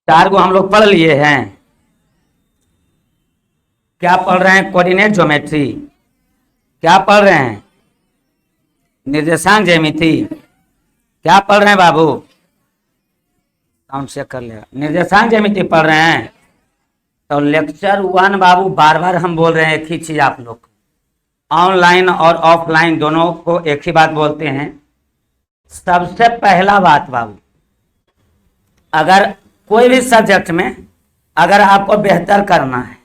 चार को हम लोग पढ़ लिए हैं। क्या पढ़ रहे हैं? Coordinate geometry. क्या पढ़ रहे हैं? निर्देशांक ज्यामिति। क्या पढ़ रहे हैं बाबू? काउंट चेक कर लेगा। निर्देशांक ज्यामिति पढ़ रहे हैं। तो लेक्चर 1 बाबू, बार बार हम बोल रहे हैं एक ही चीज आप लोग, ऑनलाइन और ऑफलाइन दोनों को एक ही बात बोलते हैं। सबसे पहला बात बाबू, अगर कोई भी सब्जेक्ट में अगर आपको बेहतर करना है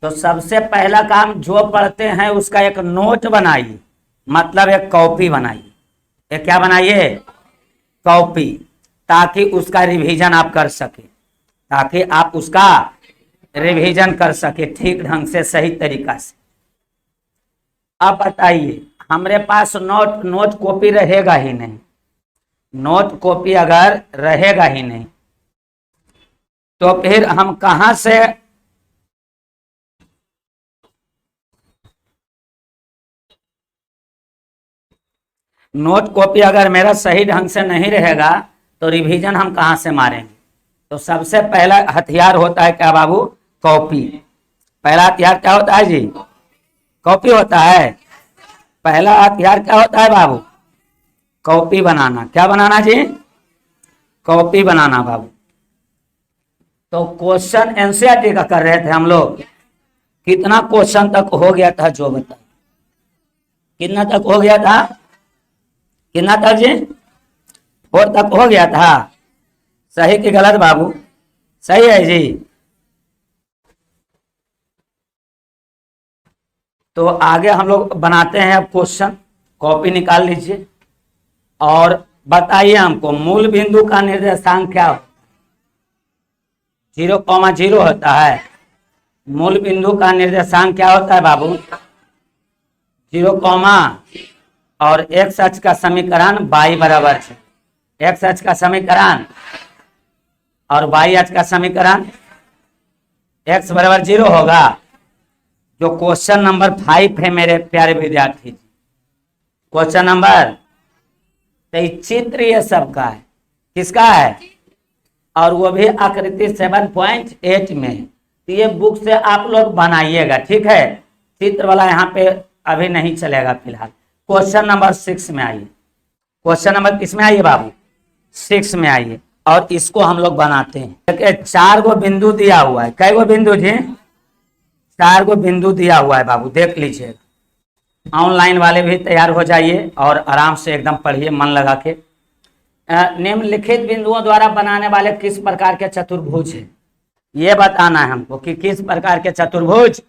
तो सबसे पहला काम जो पढ़ते हैं उसका एक नोट बनाइए, मतलब एक कॉपी बनाइए। एक क्या बनाइए? कॉपी, ताकि उसका रिवीजन आप कर सके, ताकि आप उसका रिवीजन कर सके ठीक ढंग से, सही तरीका से। अब बताइए, हमारे पास नोट कॉपी रहेगा ही नहीं। नोट कॉपी अगर रहेगा ही नहीं तो फिर हम कहां से नोट कॉपी अगर मेरा सही ढंग से नहीं रहेगा तो रिवीजन हम कहां से मारेंगे? तो सबसे पहला हथियार होता है क्या बाबू? कॉपी। पहला हथियार क्या होता है जी? कॉपी होता है। पहला हथियार क्या होता है बाबू? कॉपी बनाना। क्या बनाना जी? कॉपी बनाना बाबू। तो क्वेश्चन एनसीईआरटी का कर रहे थे हम लोग। कितना क्वेश्चन तक हो गया था जो बताइए? कितना तक हो गया था? कितना तक जी? 4 तक हो गया था। सही कि गलत बाबू? सही है जी। तो आगे हम लोग बनाते हैं अब क्वेश्चन। कॉपी निकाल लीजिए और बताइए हमको, मूल बिंदु का निर्देशांक क्या होता है? 0,0 होता है। मूल बिंदु का निर्देशांक क्या होता है बाबू? 0, और एक्स अक्ष का समीकरण y बराबर है। एक्स अक्ष का समीकरण और y अक्ष का समीकरण, x बराबर 0 होगा। जो क्वेश्चन नंबर 5 है मेरे प्यारे विद्यार्थी, क्वेश्चन नंबर 23, चित्र ये सबका है। किसका है? और वो भी आकृति 7.8 में। तो ये बुक से आप लोग बनाइएगा, ठीक है? चित्र वाला यहाँ पे अभी नहीं चलेगा फिलहाल। क्वेश्चन नंबर 6 में आइए। क्वेश्चन नंबर किस में आइए बाबू? 6 में आइए और इसको हम लोग बनाते हैं। देखिए 4 गो बिंदु दिया हुआ है। कै गो बिंदु जी? 4 गो बिंदु दिया हुआ है बाबू, देख लीजिएगा। ऑनलाइन वाले भी तैयार हो जाइए और आराम से एकदम पढ़िए मन लगा के। निम्नलिखित बिंदुओं द्वारा बनाने वाले किस प्रकार के चतुर्भुज है? ये बताना है हमको कि किस प्रकार के चतुर्भुज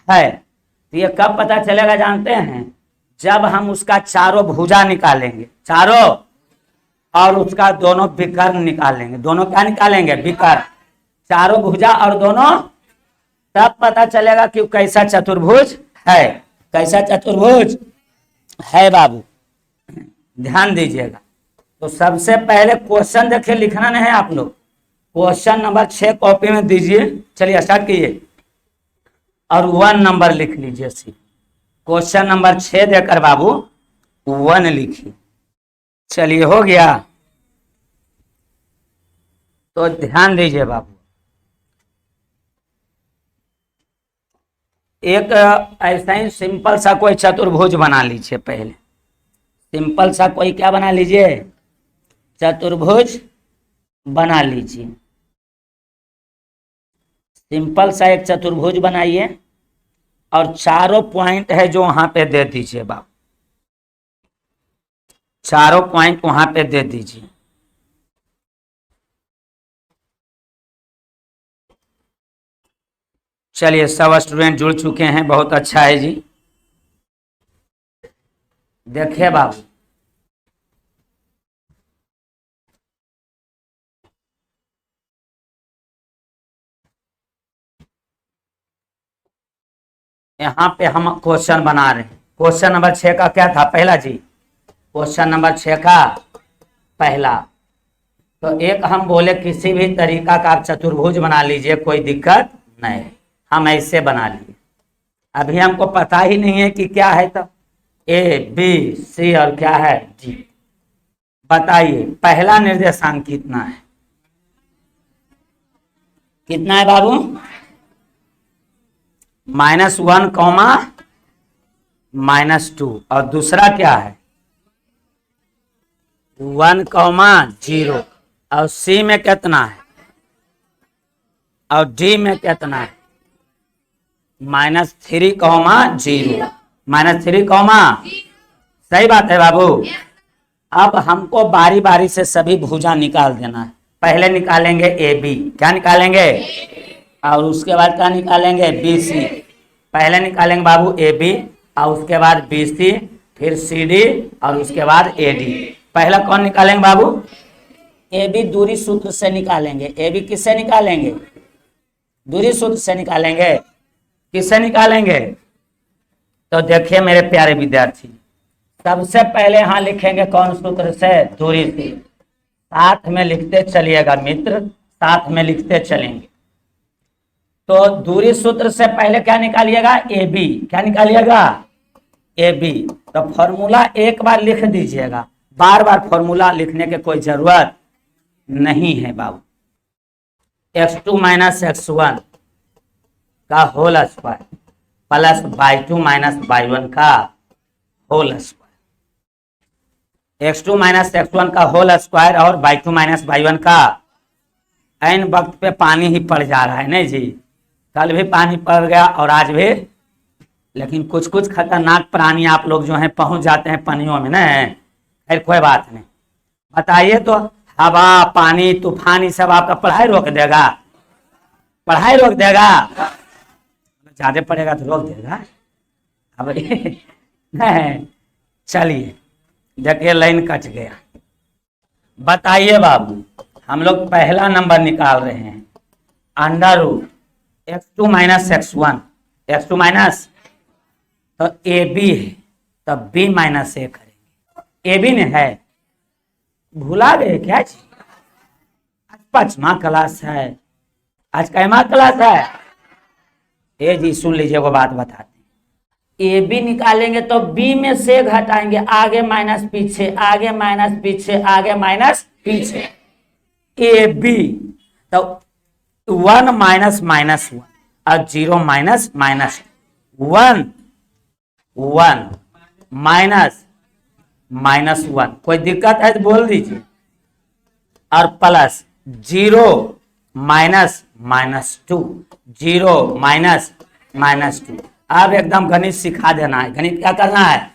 है। तो ये कब पता चलेगा जानते हैं? जब हम उसका चारों भुजा निकालेंगे, चारों, और उसका दोनों विकर्ण निकालेंगे। दोनों क्या निकालेंगे? विकर्ण। चारों भुजा और दोनों, तब पता चलेगा कि कैसा चतुर्भुज है। कैसा चतुर्भुज है बाबू, ध्यान दीजिएगा। तो सबसे पहले क्वेश्चन देखिए, लिखना नहीं है आप लोग। क्वेश्चन नंबर 6 कॉपी में दीजिए। चलिए स्टार्ट कीजिए और 1 नंबर लिख लीजिए। क्वेश्चन नंबर 6 देकर बाबू 1 लिखिए। चलिए हो गया। तो ध्यान दीजिए बाबू, एक ऐसा ही सिंपल सा कोई चतुर्भुज बना लीजिए। पहले सिंपल सा कोई क्या बना लीजिए? चतुर्भुज बना लीजिए। सिंपल सा एक चतुर्भुज बनाइए और चारों पॉइंट है जो वहां पे दे दीजिए बाबू। चारों पॉइंट वहां पे दे दीजिए। चलिए सब स्टूडेंट जुड़ चुके हैं, बहुत अच्छा है जी। देखिए बाबू, यहाँ पे हम क्वेश्चन बना रहे हैं। क्वेश्चन नंबर 6 का क्या था पहला जी? क्वेश्चन नंबर 6 का पहला, तो एक हम बोले किसी भी तरीका का आप चतुर्भुज बना लीजिए, कोई दिक्कत नहीं। हम ऐसे बना लिए। अभी हमको पता ही नहीं है कि क्या है, तो ए बी सी और क्या है जी। बताइए पहला निर्देशांक कितना है? कितना है बाबू? -1, -2। और दूसरा क्या है? 1, 0। और सी में कितना है? और डी में कितना है? -3, 0। -3, सही बात है बाबू। अब हमको बारी बारी से सभी भुजा निकाल देना है। पहले निकालेंगे ए बी। क्या निकालेंगे? और उसके बाद क्या निकालेंगे? B c. पहले निकालेंगे बाबू ए बी, और उसके बाद बी सी, फिर सी डी, और उसके बाद ए डी। पहला कौन निकालेंगे बाबू? ए बी दूरी सूत्र से निकालेंगे। ए बी किससे निकालेंगे? दूरी सूत्र से निकालेंगे। किससे निकालेंगे? तो देखिए मेरे प्यारे विद्यार्थी, सबसे पहले यहां लिखेंगे कौन सूत्र से? दूरी से। साथ में लिखते चलिएगा मित्र, साथ में लिखते चलेंगे। तो दूरी सूत्र से पहले क्या निकालिएगा? A B. क्या निकालिएगा? A B. तो फॉर्मूला एक बार लिख दीजिएगा, बार बार फॉर्मूला लिखने की कोई जरूरत नहीं है बाबू। x2 - x1 का whole square plus y2 - y1 का होल स्क्वायर। x2 - x1 का होल स्क्वायर और y2 - y1 का। ऐन वक्त पे पानी ही पड़ जा रहा है नहीं जी? कल भी पानी पड़ गया और आज भी। लेकिन कुछ कुछ खतरनाक प्राणी आप लोग जो हैं पहुंच जाते हैं पानियों में ना। खैर कोई बात नहीं। बताइए तो, हवा, पानी, तूफान, ये सब आपका पढ़ाई रोक देगा? पढ़ाई रोक देगा? ज्यादा पड़ेगा तो रोक देगा। अब नहीं, चलिए देखिए लाइन कट गया। बताइए बाबू, हम लोग पहला नंबर निकाल रहे हैं। √ x2 - x1। x2 माइनस, तो ए बी है, तब b - a करेंगे। ए बी ने है, भुला गए क्या जी? आज 5वां क्लास है। आज कैमा क्लास है? ए जी सुन लीजिए, वो बात बताते हैं। ए बी निकालेंगे तो बी में से घटाएंगे, आगे माइनस पीछे, आगे माइनस पीछे, आगे माइनस पीछे। ए बी तो 1 - -1 और 0 - -1, 1 -1। कोई दिक्कत है तो बोल दीजिए। और प्लस 0 - -2, 0 -2। अब एकदम गणित सिखा देना है। गणित क्या करना है?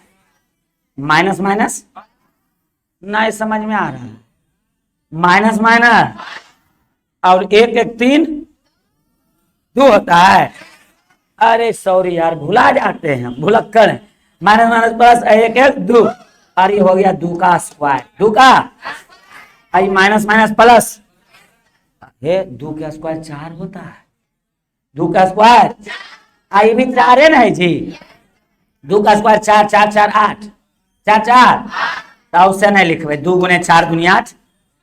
माइनस माइनस नहीं समझ में आ रहा है। माइनस माइनस और 1 1 3 2 होता है। अरे सॉरी यार, भुला जाते हैं, भुलक्कड़। माइनस माइनस प्लस 1 1 2, और ये हो गया 2 का स्क्वायर। 2 का आई माइनस माइनस प्लस, 2 का स्क्वायर 4 होता है। 2 का स्क्वायर आई भी 4 है ना जी? 2 का स्क्वायर 4 4 4 8, 4 4। तो उससे नहीं लिखवे। 2 गुने 4 दूनी 8,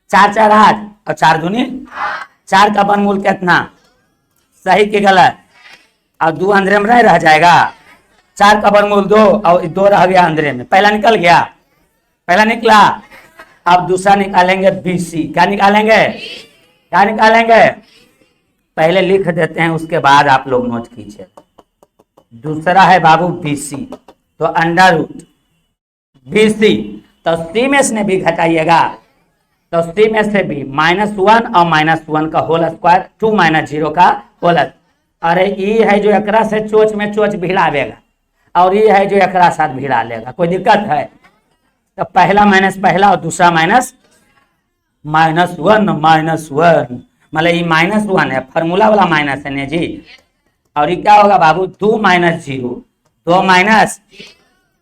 4 4 8, और 4 दूनी 4 का वर्गमूल कितना? सही कि गलत? और 2 अंधेरे में नहीं रह जाएगा। 4 का वर्गमूल 2, और 2 रह गया अंधेरे में। पहला निकल गया, पहला निकला। अब दूसरा निकालेंगे BC। क्या निकालेंगे? क्या निकालेंगे? पहले लिख देते हैं, उसके बाद आप लोग नोट कीजिए। दूसरा है बाबू BC, तो √ BC। तो C में से भी घटाइएगा, तो C में से भी -1 और -1 का होल स्क्वायर, 2 - 0 का होल। अरे ये है जो एकरा से चोच में चोच भिड़ावेगा, और ये है जो एकरा साथ भिड़ा लेगा। कोई दिक्कत है? तो पहला माइनस पहला और दूसरा माइनस -1 मतलब ये -1 है, फॉर्मूला वाला माइनस है ने जी। और ये क्या होगा बाबू? 2 - 0, 2 माइनस,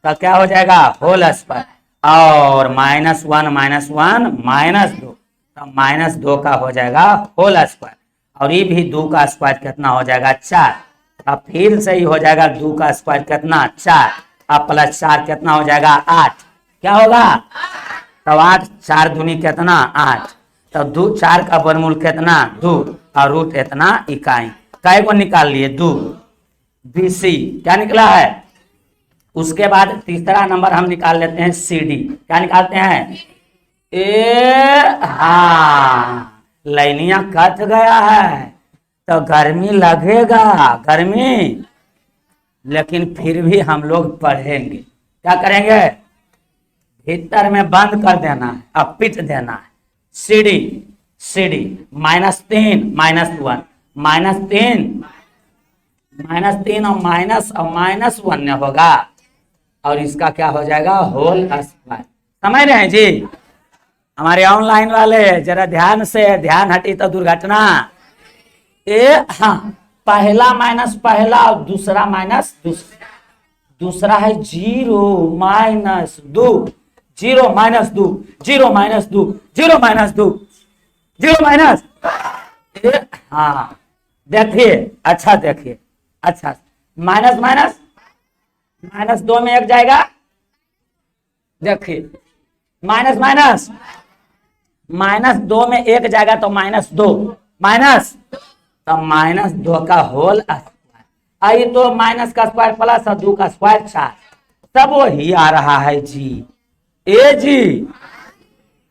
तो क्या हो जाएगा? Whole square. और -1 -1 -2, तो -2 का हो जाएगा होल स्क्वायर। और ये भी 2 का स्क्वायर कितना हो जाएगा? 4। अब फिर से ही हो जाएगा 2 का स्क्वायर कितना? 4। अब प्लस 4 कितना हो जाएगा? 8। क्या होगा? तो 8, 4 दूनी कितना? 8। तो 2 4 का वर्गमूल कितना? 2, और रूट इतना इकाई। काय को निकाल लिए? 2। BC क्या निकला है? उसके बाद तीसरा नंबर हम निकाल लेते हैं CD। क्या निकालते हैं? हाँ, लाइनिया कट गया है। तो गर्मी लगेगा, गर्मी, लेकिन फिर भी हम लोग पढ़ेंगे। क्या करेंगे? भीतर में बंद कर देना है, अब पिट देना है। सीढ़ी, सीढ़ी, -3 -1, -3 और -1 होगा, और इसका क्या हो जाएगा? Whole square. समझ रहे हैं जी? हमारे ऑनलाइन वाले जरा ध्यान से, ध्यान हटी तो दुर्घटना। हाँ, पहला माइनस पहला और दूसरा माइनस दूसरा है 0 -2, 0 -2, 0 -2, 0 -2, 0 माइनस। हाँ देखिए, अच्छा देखिए, अच्छा, माइनस माइनस -2 में एक जाएगा। देखिए, माइनस माइनस -2 में एक जाएगा तो -2, माइनस, तो -2 का होल स्क्वायर। आई तो माइनस का स्क्वायर प्लस और 2 का स्क्वायर 4, सब वही आ रहा है जी। ए जी,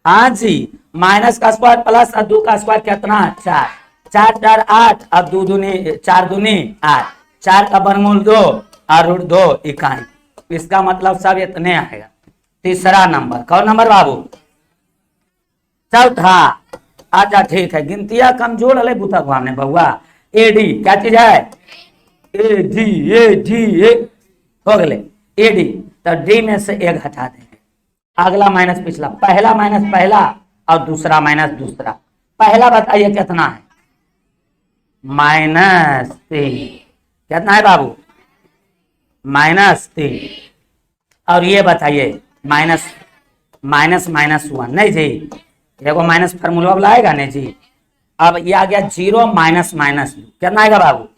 हाँ जी, माइनस का स्क्वायर प्लस और 2 का स्क्वायर कितना? 4, 4 4 8 और 2 दूनी 4 दूनी 8, 4 का वर्गमूल 2 और √2 इकाई। इसका मतलब सब इतने आएगा। तीसरा नंबर, कौन नंबर बाबू? चौथा। अच्छा ठीक है, गिनतिया कमजोर है बुता को हमने बउआ। एडी क्या चीज है? ए डी ए हो गए एडी, तो डी में से एक हटा देंगे। अगला माइनस पिछला, पहला माइनस पहला और दूसरा माइनस दूसरा। पहला बताइए कितना है? -3। कितना है बाबू? -3। और ये बताइए -1 नहीं जी, देखो माइनस फार्मूला लाएगा नहीं जी। अब ये आ गया 0 -2, कितना आएगा बाबू?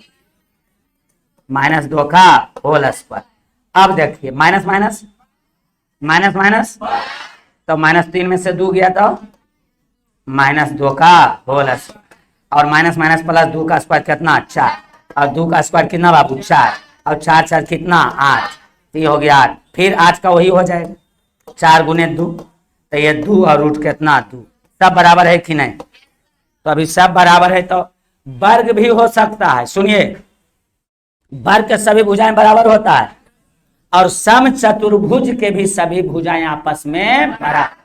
-2 का होल स्क्वायर। अब देखिए माइनस माइनस माइनस माइनस, तो -3 में से 2 गया तो -2 का होल स्क्वायर, और माइनस माइनस प्लस 2 का स्क्वायर कितना? 4, और 2 का स्क्वायर कितना बाबू? 4, और 4 4 कितना? 8, तो ये हो गया 8। फिर 8 का वही हो जाएगा, 4 गुने 2, तो ये 2 और रूट कितना? 2। सब बराबर है कि नहीं? तो अभी सब बराबर है तो वर्ग भी हो सकता है। सुनिए, वर्ग के सभी भुजाएं बराबर होता है, और सम चतुर्भुज के भी सभी भुजाएं आपस में बराबर।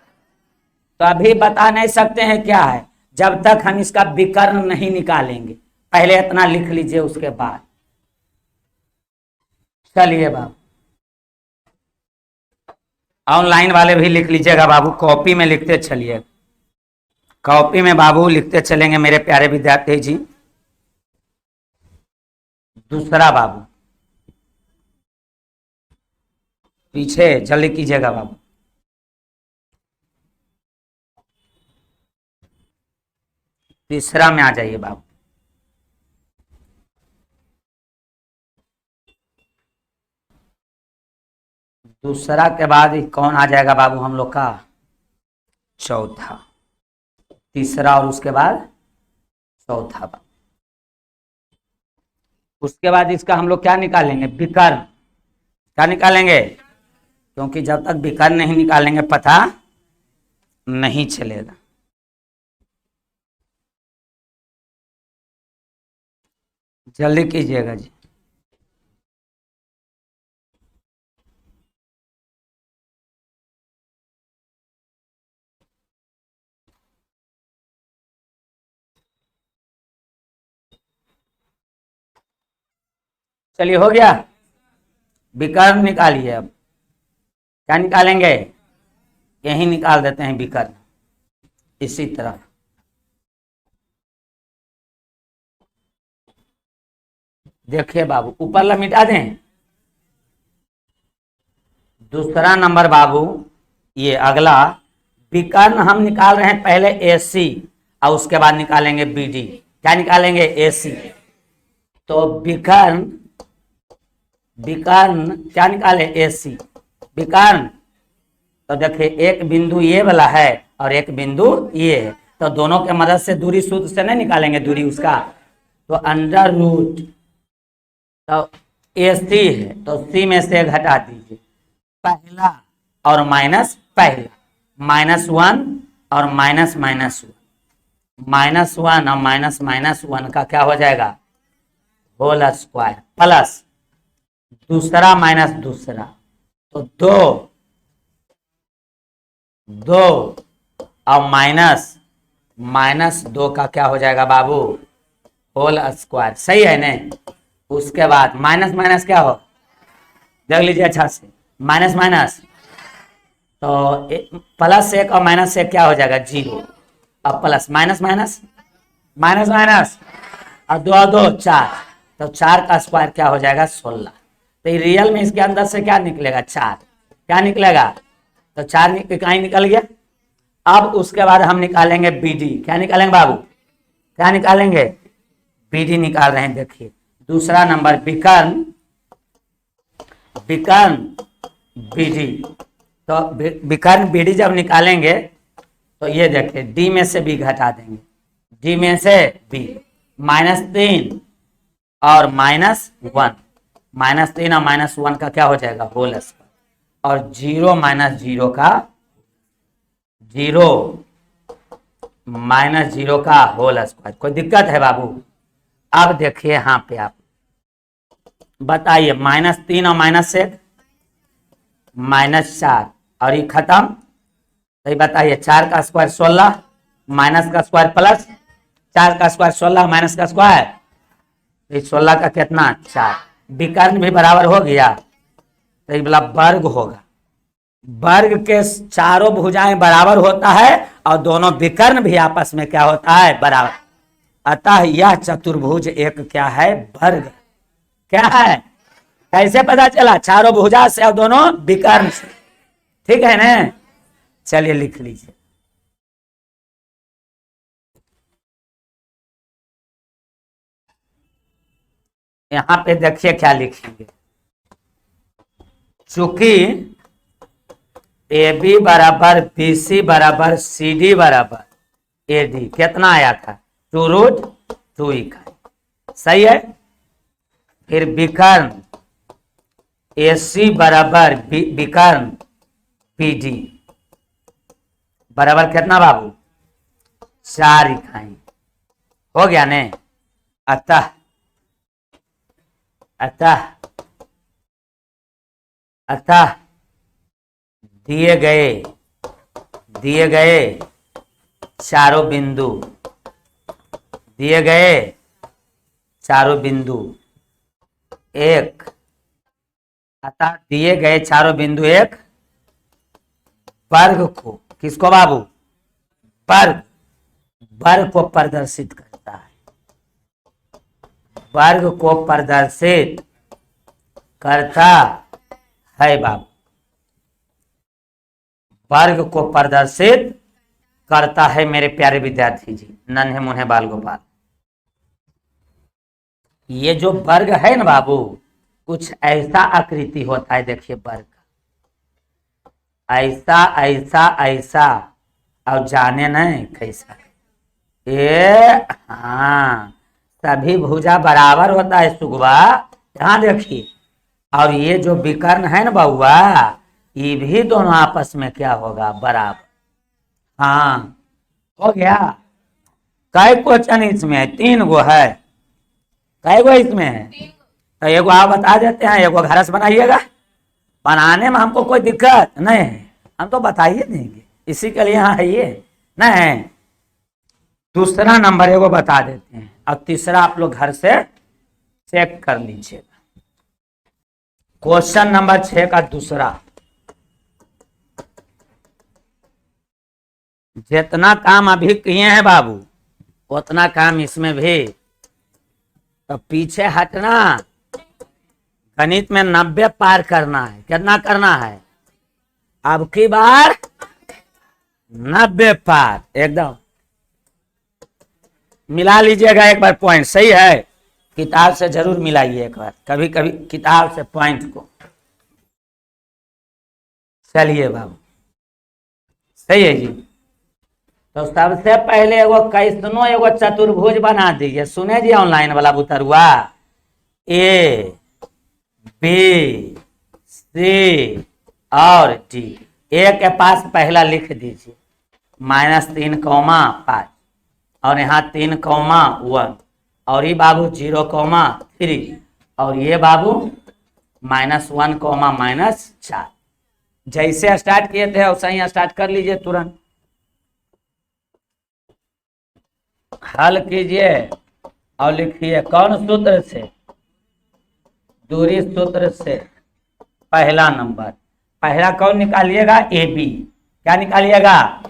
तो अभी बता नहीं सकते हैं क्या है, जब तक हम इसका विकर्ण नहीं निकालेंगे। पहले इतना लिख लीजिए, उसके बाद चलिए बाबू। ऑनलाइन वाले भी लिख लीजिएगा बाबू, कॉपी में लिखते चलिए, कॉपी में बाबू लिखते चलेंगे मेरे प्यारे विद्यार्थी जी। दूसरा बाबू, पीछे जल्दी कीजिएगा बाबू। तीसरा में आ जाइए बाबू। दूसरा के बाद कौन आ जाएगा बाबू हम लोग का? चौथा। तीसरा और उसके बाद चौथा बाबू। उसके बाद इसका हम लोग क्या निकालेंगे? विकर्ण। क्या निकालेंगे? क्योंकि जब तक विकर्ण नहीं निकालेंगे पता नहीं चलेगा। जल्दी कीजिएगा जी। चलिए हो गया, विकर्ण निकालिए। अब क्या निकालेंगे? यही निकाल देते हैं विकर्ण, इसी तरह। देखिए बाबू, ऊपर ला मिटा दें। दूसरा नंबर बाबू, ये अगला विकर्ण हम निकाल रहे हैं पहले AC, और उसके बाद निकालेंगे BD। क्या निकालेंगे? AC। तो विकर्ण, विकर्ण क्या निकाले? AC विकर्ण। तो देखिए एक बिंदु ये वाला है और एक बिंदु ये है, तो दोनों के मदद से दूरी सूत्र से नहीं निकालेंगे दूरी उसका, तो अंडर रूट, तो AC है तो C में से घटा दीजिए, पहला और माइनस पहला, -1 और -1, -1 और -1 का क्या हो जाएगा, होल स्क्वायर, प्लस दूसरा माइनस दूसरा, तो 2 और -2 का क्या हो जाएगा बाबू, होल स्क्वायर। सही है ना। उसके बाद माइनस माइनस क्या हो, देख लीजिए अच्छा से, माइनस माइनस तो +1 और -1 क्या हो जाएगा, 0, अब plus minus minus minus minus और 2 और 2 4, तो 4 का स्क्वायर क्या हो जाएगा, 16। तो रियल में इसके अंदर से क्या निकलेगा, 4, क्या निकलेगा, तो 4 कहीं निकल गया। अब उसके बाद हम निकालेंगे BD, क्या निकालेंगे बाबू, क्या निकालेंगे, BD निकाल रहे हैं। देखिए दूसरा नंबर विकर्ण BD, तो विकर्ण BD जब निकालेंगे तो ये देखिए D में से B घटा देंगे, D में से B, -3 और -1, -3 और -1 का क्या हो जाएगा, होल स्क्वायर, और 0 -0 का 0 -0 का होल स्क्वायर। कोई दिक्कत है बाबू। अब देखिए यहाँ पे आप बताइए, -3 और -1 -4, और ये खत्म, तो ये बताइए 4 का स्क्वायर 16, माइनस का स्क्वायर प्लस 4 का स्क्वायर 16 माइनस का स्क्वायर, तो 16 का कितना, 4, विकर्ण भी बराबर हो गया, तो ये बोला वर्ग होगा। वर्ग के चारों भुजाएं बराबर होता है और दोनों विकर्ण भी आपस में क्या होता है, बराबर। अतः यह चतुर्भुज एक क्या है, वर्ग। क्या है, कैसे पता चला, चारों भुजा से और दोनों विकर्ण से, ठीक है ना। चलिए लिख लीजिए, यहां पे देखिए क्या लिखेंगे, चूंकि AB बराबर BC बराबर CD बराबर AD कितना आया था, 2√2 इकाई। सही है। फिर विकर्ण AC बराबर विकर्ण BD बराबर कितना बाबू, 4 इकाई। हो गया ने। अतः अतः अतः दिए गए चारों बिंदु, दिए गए चारों बिंदु एक, अतः दिए गए चारों बिंदु एक वर्ग को, किसको बाबू, वर्ग को प्रदर्शित करता है, वर्ग को प्रदर्शित करता है बाबू, वर्ग को प्रदर्शित करता है मेरे प्यारे विद्यार्थी जी, नन्हे मुन्हे बाल गोपाल। ये जो वर्ग है ना बाबू, कुछ ऐसा आकृति होता है, देखिए वर्ग ऐसा ऐसा ऐसा, और जाने नहीं कैसा, ये हाँ, सभी भुजा बराबर होता है सुगवा, ध्यान देखिए। और ये जो विकर्ण है ना बउआ, ये भी दोनों आपस में क्या होगा, बराबर। हाँ हो गया। कै क्वेश्चन इसमें है, 3 गो है, कै गो इसमें है, तो एगो आप बता देते हैं, एगो घर से बनाइएगा, बनाने में हमको कोई दिक्कत नहीं है, हम तो बताइए देंगे, इसी के लिए यहाँ है ये नहीं। दूसरा नंबर एगो बता देते हैं, और तीसरा आप लोग घर से चेक कर लीजिएगा। क्वेश्चन नंबर 6 का दूसरा, जितना काम अभी किए हैं बाबू उतना काम इसमें भी, तो पीछे हटना, गणित में 90 पार करना है, कितना करना है, अब की बार 90 पार, एकदम मिला लीजिएगा एक बार पॉइंट। सही है, किताब से जरूर मिलाइए एक बार, कभी कभी किताब से पॉइंट को। चलिए बाबू, सही है जी। तो सबसे पहले एगो कैसनो एगो चतुर्भुज बना दीजिए, सुने जी ऑनलाइन वाला बुतरुआ, A B C और D, A के पास पहला लिख दीजिए, -3, 5, और यहाँ 3,1 और ये बाबू 0,3 और ये बाबू -1, -4। जैसे स्टार्ट किए थे वैसे ही स्टार्ट कर लीजिए तुरंत। हल कीजिए और लिखिए कौन सूत्र से, दूरी सूत्र से पहला नंबर, पहला कौन निकालिएगा, ए बी। क्या निकालिएगा,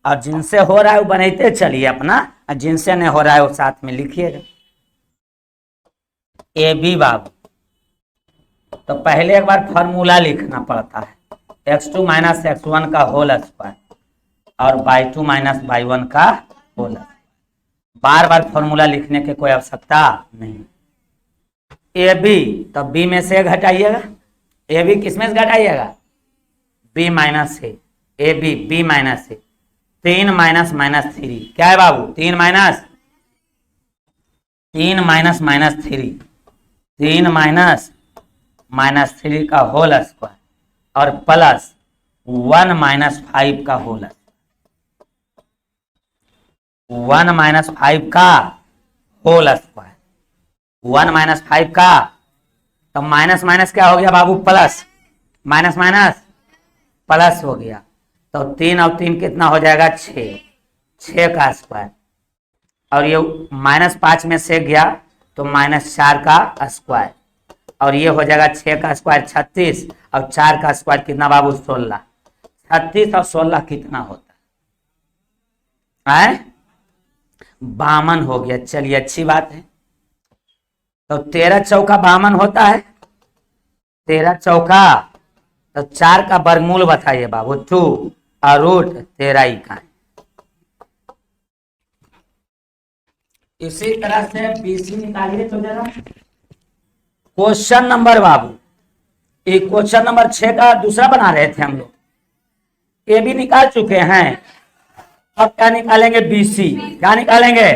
और जिनसे हो रहा है वो बनाते चलिए अपना, और जिनसे नहीं हो रहा है वो साथ में लिखिएगा। ए बी बाबू, तो पहले एक बार फॉर्मूला लिखना पड़ता है, x2 - x1 का होल स्क्वायर और y2 - y1 का होल। बार बार फॉर्मूला लिखने की कोई आवश्यकता नहीं। ए बी, तो बी में से घटाइएगा, ए बी किस में से घटाइएगा, B minus A, A B B minus A, 3 - -3 क्या है बाबू, 3 माइनस -3 का होल स्क्वायर और प्लस 1 - 5 का होल, 1 - 5 का होल स्क्वायर, 1 - 5 का, तो माइनस माइनस क्या हो गया बाबू, प्लस, माइनस माइनस प्लस हो गया, तो 3 और 3 कितना हो जाएगा, 6 का स्क्वायर, और ये -5 में से गया तो -4 का स्क्वायर, और ये हो जाएगा 6 का स्क्वायर 36 और 4 का स्क्वायर कितना बाबू, 16। 36 और 16 कितना होता है, 52 हो गया। चलिए अच्छी बात है। तो 13 चौका 52 होता है, 13 चौका, तो 4 का वर्गमूल बताइए बाबू, 2 और रूट 13 इकाई। इसी तरह से BC निकालिए तो जरा। क्वेश्चन नंबर बाबू, ये क्वेश्चन नंबर 6 का दूसरा बना रहे थे हम लोग, ये भी निकाल चुके हैं। अब क्या निकालेंगे, BC। क्या निकालेंगे,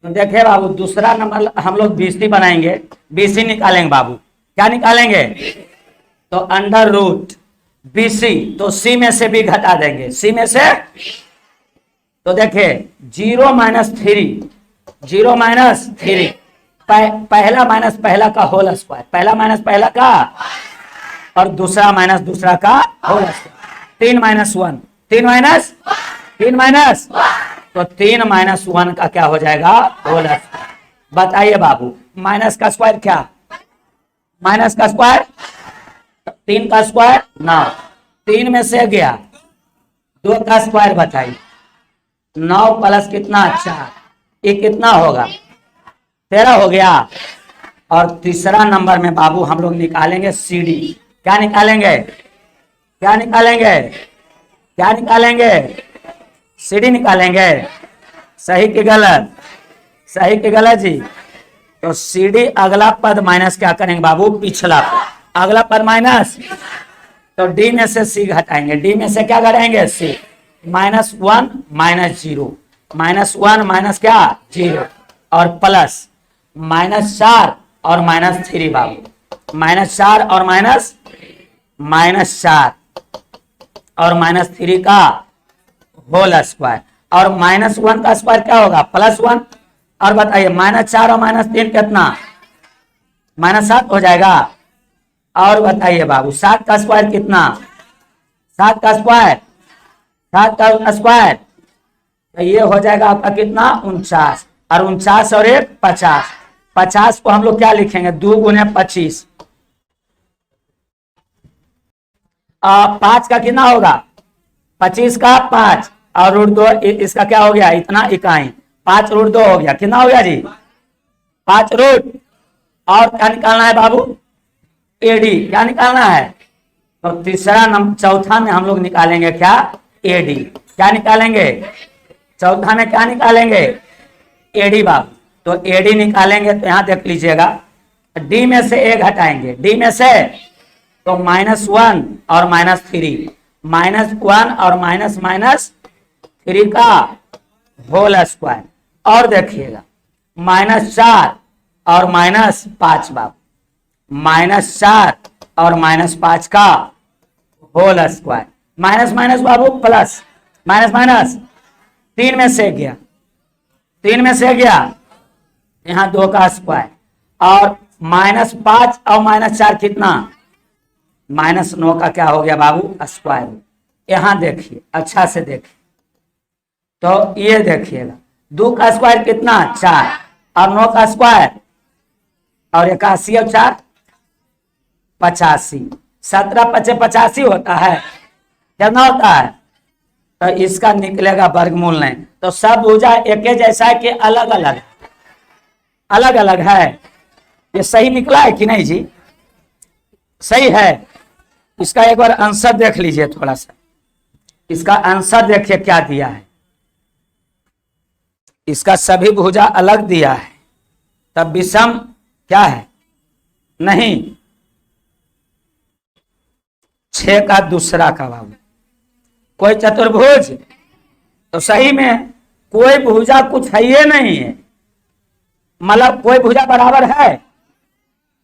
तो देखिए बाबू दूसरा नंबर हम लोग BC बनाएंगे, BC निकालेंगे बाबू। क्या निकालेंगे, तो अंडर रूट BC, तो C में से भी घटा देंगे, C में से, तो देखिए 0 - 3, 0 - 3, पहला माइनस पहला का होल स्क्वायर, पहला माइनस पहला का और दूसरा माइनस दूसरा का होल स्क्वायर, 3 - 1, 3 माइनस, तो 3 - 1 का क्या हो जाएगा, होल स्क्वायर। बताइए बाबू माइनस का स्क्वायर क्या, माइनस का स्क्वायर 3 का स्क्वायर 9, 3 में से गया 2 का स्क्वायर बताइए, 9 प्लस कितना, 4, ये कितना होगा, 13 हो गया। और तीसरा नंबर में बाबू हम लोग निकालेंगे CD। क्या निकालेंगे, क्या निकालेंगे, क्या निकालेंगे, CD निकालेंगे। सही कि गलत, सही कि गलत जी, तो CD अगला पद माइनस क्या करेंगे बाबू, पिछला अगला पद माइनस, तो D में से C घटाएंगे, D में से क्या घटाएंगे, C, -1 - 0, -1 माइनस क्या 0 और प्लस -4 और -3 बाबू, -4 और -4 और -3 का होल स्क्वायर, और -1 का स्क्वायर क्या होगा, +1। और बताइए -4 और -3 कितना, -7 हो जाएगा। और बताइए बाबू 7 का स्क्वायर कितना, 7 का स्क्वायर, 7 का स्क्वायर, तो ये हो जाएगा आपका कितना, 49, और 49 और 1 50, 50 को हम लोग क्या लिखेंगे, 2 × 25, 5 का कितना होगा, 25 का 5 और √2, इसका क्या हो गया, इतना इकाई, 5 √2 हो गया, कितना हो गया जी, 5 रूट। और क्या निकालना है बाबू, AD। क्या निकालना है, तो तीसरा नंबर, चौथा में हम लोग निकालेंगे क्या, AD। क्या निकालेंगे, चौथा में क्या निकालेंगे, AD बाबू। तो AD निकालेंगे तो यहां देख लीजिएगा, D में से A घटाएंगे, D में से, तो -1 और -3, -1 और -3 का होल स्क्वायर, और देखिएगा -4 और -5 बाबू, -4 और -5 का होल स्क्वायर, माइनस माइनस बाबू प्लस, माइनस माइनस 3 में से गया 3 में से गया, यहाँ 2 का स्क्वायर, और -5 और -4 कितना, -9 का क्या हो गया बाबू, स्क्वायर। यहाँ देखिए, अच्छा से देखिए, तो ये देखिएगा 2 का स्क्वायर कितना, 4, और 9 का स्क्वायर, और 81 और 4 85, 17 × 5 85 होता है, कितना होता है, तो इसका निकलेगा वर्गमूल नहीं। तो सब भुजा एक ही जैसा है कि अलग अलग, अलग अलग है। ये सही निकला है कि नहीं जी, सही है। इसका एक बार आंसर देख लीजिए थोड़ा सा, इसका आंसर देखिए क्या दिया है। इसका सभी भुजा अलग दिया है, तब विषम क्या है, नहीं, 6 का दूसरा का बाबू, कोई चतुर्भुज, तो सही में कोई भुजा कुछ है ये नहीं है, मतलब कोई भुजा बराबर है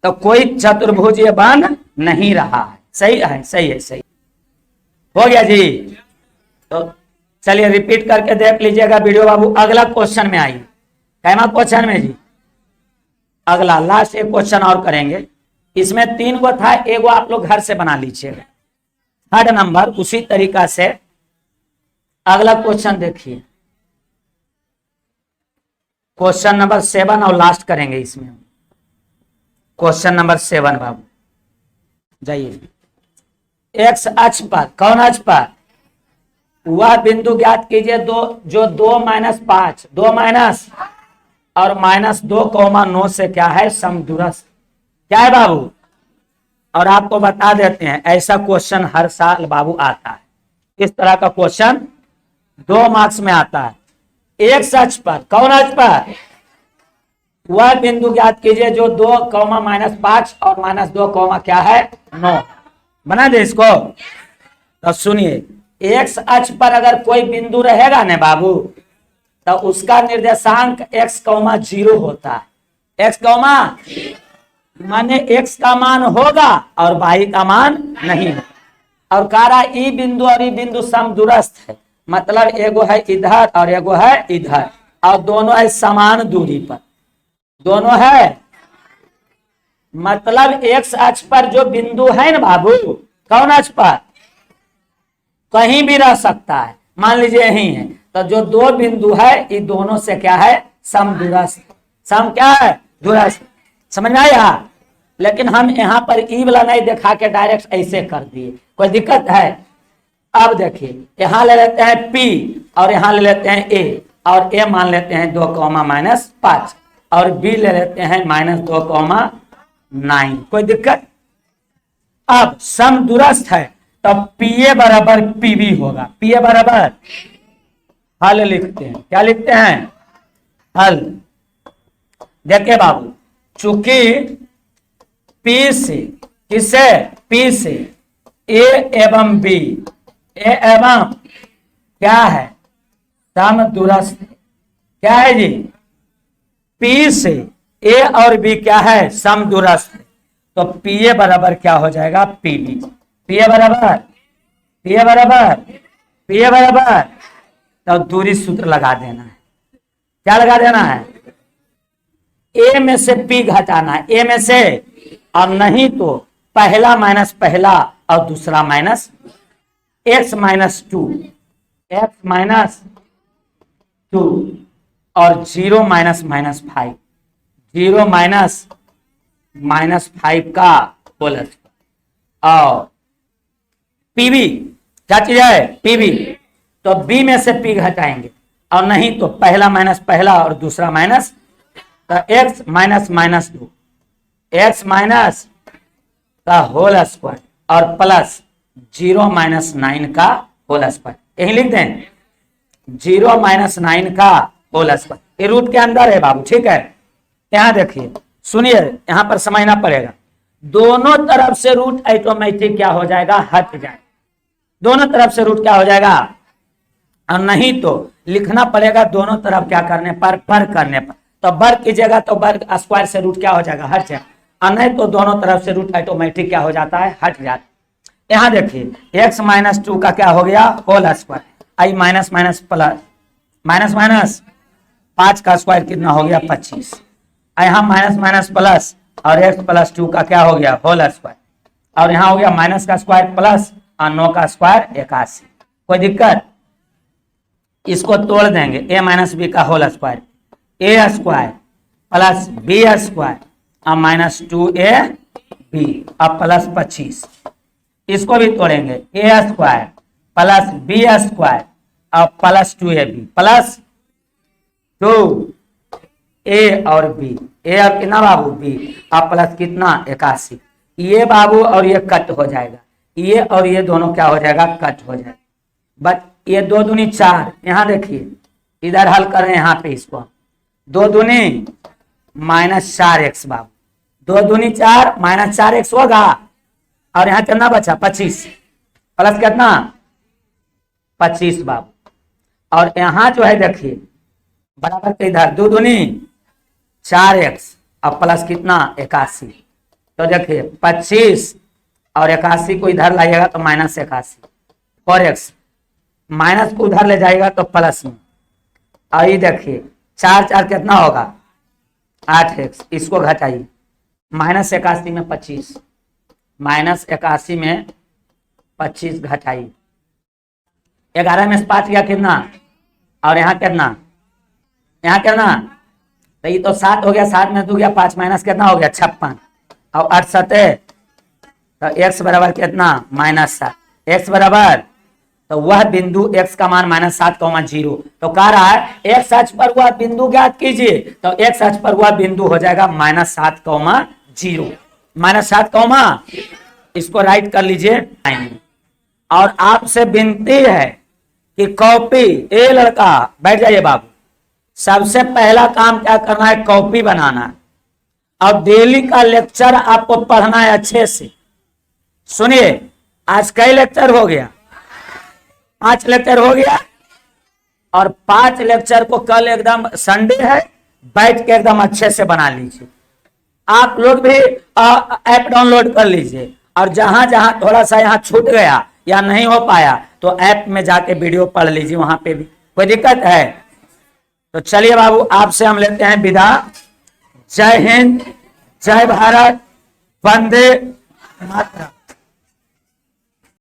तो कोई चतुर्भुज ये बन नहीं रहा है। सही है, सही है, सही हो गया जी। तो चलिए रिपीट करके देख लीजिएगा वीडियो बाबू। अगला क्वेश्चन में आइए, कैमा क्वेश्चन में जी, अगला लास्ट एक क्वेश्चन और करेंगे। इसमें 3 गो था, एक गो आप लोग घर से बना लीजिएगा। 3rd नंबर उसी तरीका से अगला क्वेश्चन देखिए, क्वेश्चन नंबर 7 और लास्ट करेंगे इसमें। क्वेश्चन नंबर 7 बाबू जाइए। एक्स अक्ष पर, कौन अक्ष पर, वह बिंदु ज्ञात कीजिए जो 2 - 5, 2 माइनस और -2,9 से क्या है, समदूरस्थ। क्या है बाबू, और आपको बता देते हैं ऐसा क्वेश्चन हर साल बाबू आता है। इस तरह का क्वेश्चन 2 मार्क्स में आता है। एक अक्ष पर, कौन अक्ष पर, वह बिंदु ज्ञात कीजिए जो 2, -5 और -2, क्या है, 9। बना दे इसको। तो सुनिए, एक्स अक्ष पर अगर कोई बिंदु रहेगा ना बाबू, तो उसका निर्देशांक x, 0 होता है। x, माने x का मान होगा और y का मान नहीं है। और कारा ई बिंदु और ई बिंदु समदूरस्थ है, मतलब एगो है इधर और एगो है इधर, और दोनों है समान दूरी पर, दोनों है, मतलब x अक्ष पर जो बिंदु है ना बाबू, कौन अक्ष पर, कहीं भी रह सकता है, मान लीजिए यही है, तो जो 2 बिंदु है ये दोनों से क्या है, समदूरस्थ। सम क्या है, दूरस्थ। समझ में आया। लेकिन हम यहाँ पर ई वाला नहीं दिखा के डायरेक्ट ऐसे कर दिए, कोई दिक्कत है। अब देखिए, यहाँ ले लेते हैं P और यहाँ ले लेते हैं A, और A मान लेते हैं 2, -5, और B ले लेते हैं -2,9। कोई दिक्कत। अब समदूरस्थ है तो PA बराबर PB होगा। PA बराबर हल लिखते हैं, क्या लिखते हैं, हल। देखिए बाबू, चूंकि P से, किससे, P से A एवं B, A एवं क्या है, समदूरस्थ। क्या है जी, P से A और B क्या है, समदूरस्थ। तो PA बराबर क्या हो जाएगा, PB। PA बराबर, PA बराबर, PA बराबर, तो दूरी सूत्र लगा देना है। क्या लगा देना है, A में से P घटाना है, A में से, और नहीं तो पहला माइनस पहला और दूसरा माइनस x - 2, x - 2 और 0 - -5, 0 -5 का होल स्क्वायर। और PB क्या चीज है, PB, तो B में से P घटाएंगे, और नहीं तो पहला माइनस पहला और दूसरा माइनस, तो x - 2, x माइनस का होल स्क्वायर और प्लस 0 - 9 का होल स्क्वायर। यही लिख दें, 0 - 9 का होल स्क्वायर। ये रूट के अंदर है बाबू, ठीक है। यहाँ देखिए, सुनिए, यहाँ पर समझना पड़ेगा, दोनों तरफ से रूट ऑटोमेटिक क्या हो जाएगा, हट जाए। दोनों तरफ से रूट क्या हो जाएगा, और नहीं तो लिखना पड़ेगा दोनों तरफ क्या करने पर, वर्ग करने पर। तो वर्ग कीजिएगा तो वर्ग स्क्वायर से रूट क्या हो जाएगा, हट जाएगा, और नहीं तो दोनों तरफ से रूट ऑटोमेटिक क्या हो जाता है, हट जाता है। यहाँ देखिए, x - 2 का क्या हो गया, होल स्क्वायर, आई minus minus plus, minus minus 5 का स्क्वायर कितना हो गया 25। यहाँ माइनस माइनस प्लस और x+2 का क्या हो गया होल स्क्वायर, और यहाँ हो गया माइनस का स्क्वायर प्लस और 9 का स्क्वायर 81। कोई दिक्कत? इसको तोड़ देंगे, a माइनस बी का whole square, a square plus b square और माइनस 2ab और प्लस 25। इसको भी तोड़ेंगे, a square plus b square और प्लस 2ab प्लस 2a और b, a और कितना बाबू b और प्लस कितना 81। ये बाबू और ये कट हो जाएगा, ये और ये दोनों क्या हो जाएगा कट हो जाएगा। बट ये 2 दूनी 4, यहाँ देखिए इधर हल कर रहे हैं, यहाँ पे इसको 2 दूनी -4x बाबू, 2 दूनी 4 -4x होगा, और यहाँ कितना बचा 25 प्लस कितना 25 बाबू, और यहाँ जो है देखिए बराबर के इधर 2 दूनी 4x और प्लस कितना 81। तो देखिए 25 और 81 को इधर लाइएगा तो -81, 4x माइनस को उधर ले जाएगा तो प्लस में, और ये देखिए 4 4 कितना होगा 8x, इसको घटाइए -81 में 25, -81 में 25 घटाइए, 11 में 5 गया कितना, और यहाँ कितना, यहाँ कितना, तो ये तो 7 हो गया, 7 में 2 गया 5 माइनस कितना हो गया 56 और 8 7, तो x बराबर कितना -7, x बराबर, तो वह बिंदु x का मान -7,0। तो कह रहा है x अक्ष पर वह बिंदु ज्ञात कीजिए, तो x अक्ष पर वह बिंदु हो जाएगा -7,0, -7, इसको राइट कर लीजिए। और आपसे विनती है कि कॉपी, ए लड़का बैठ जाइए बाबू, सबसे पहला काम क्या करना है कॉपी बनाना, और डेली का लेक्चर आपको पढ़ना है अच्छे से। सुनिए आज कई लेक्चर हो गया, 5 लेक्चर हो गया, और 5 लेक्चर को कल एकदम संडे है, बैठ के एकदम अच्छे से बना लीजिए। आप लोग भी ऐप डाउनलोड कर लीजिए, और जहां जहां थोड़ा सा यहाँ छूट गया या नहीं हो पाया तो ऐप में जाके वीडियो पढ़ लीजिए, वहां पे भी कोई दिक्कत है। तो चलिए बाबू आपसे हम लेते हैं विदा। जय हिंद, जय भारत, वंदे मातरम।